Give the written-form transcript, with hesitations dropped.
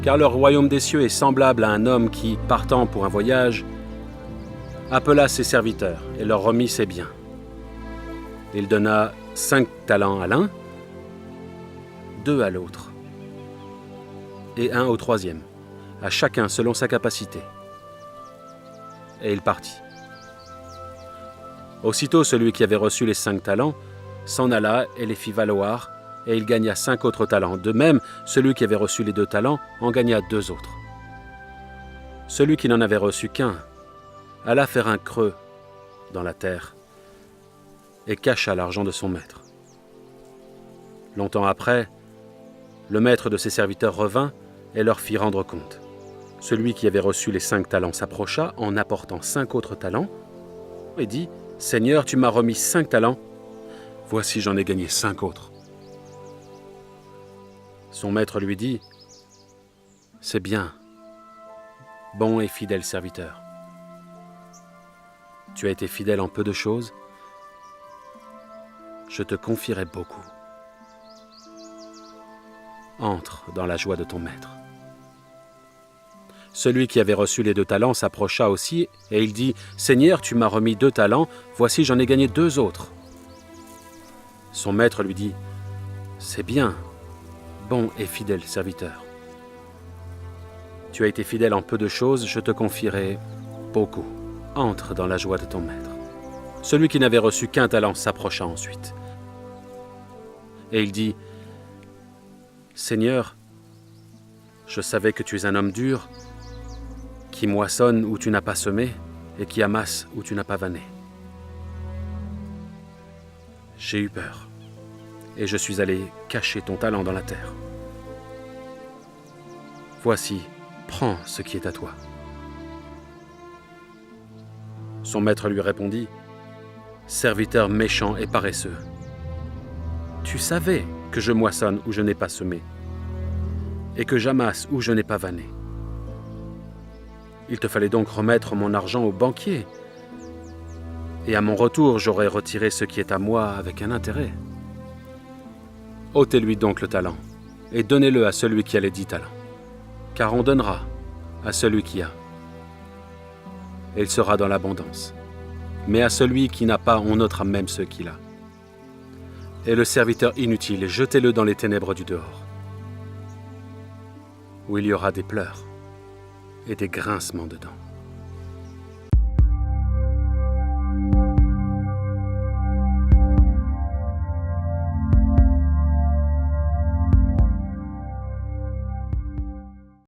car le royaume des cieux est semblable à un homme qui, partant pour un voyage, appela ses serviteurs et leur remit ses biens. Il donna 5 talents à l'un, 2 à l'autre, et 1 au troisième, à chacun selon sa capacité. Et il partit. Aussitôt, celui qui avait reçu les 5 talents s'en alla et les fit valoir, et il gagna 5 autres talents. De même, celui qui avait reçu les 2 talents en gagna 2 autres. Celui qui n'en avait reçu qu'un alla faire un creux dans la terre et cacha l'argent de son maître. Longtemps après, le maître de ses serviteurs revint et leur fit rendre compte. Celui qui avait reçu les 5 talents s'approcha en apportant 5 autres talents et dit « Seigneur, tu m'as remis 5 talents, voici j'en ai gagné 5 autres. » Son maître lui dit « C'est bien, bon et fidèle serviteur. Tu as été fidèle en peu de choses, je te confierai beaucoup. Entre dans la joie de ton maître. » Celui qui avait reçu les 2 talents s'approcha aussi, et il dit « Seigneur, tu m'as remis 2 talents, voici j'en ai gagné 2 autres. » Son maître lui dit « C'est bien, bon et fidèle serviteur. Tu as été fidèle en peu de choses, je te confierai beaucoup. Entre dans la joie de ton maître. » Celui qui n'avait reçu qu'un talent s'approcha ensuite. Et il dit « Seigneur, je savais que tu es un homme dur, qui moissonne où tu n'as pas semé et qui amasse où tu n'as pas vanné. J'ai eu peur, et je suis allé cacher ton talent dans la terre. Voici, prends ce qui est à toi. » Son maître lui répondit « Serviteur méchant et paresseux, tu savais que je moissonne où je n'ai pas semé, et que j'amasse où je n'ai pas vanné. Il te fallait donc remettre mon argent au banquier, et à mon retour j'aurais retiré ce qui est à moi avec un intérêt. Ôtez-lui donc le talent, et donnez-le à celui qui a les 10 talents, car on donnera à celui qui a, et il sera dans l'abondance. Mais à celui qui n'a pas, on ôtera même ce qu'il a. Et le serviteur inutile, jetez-le dans les ténèbres du dehors, où il y aura des pleurs et des grincements de dents. »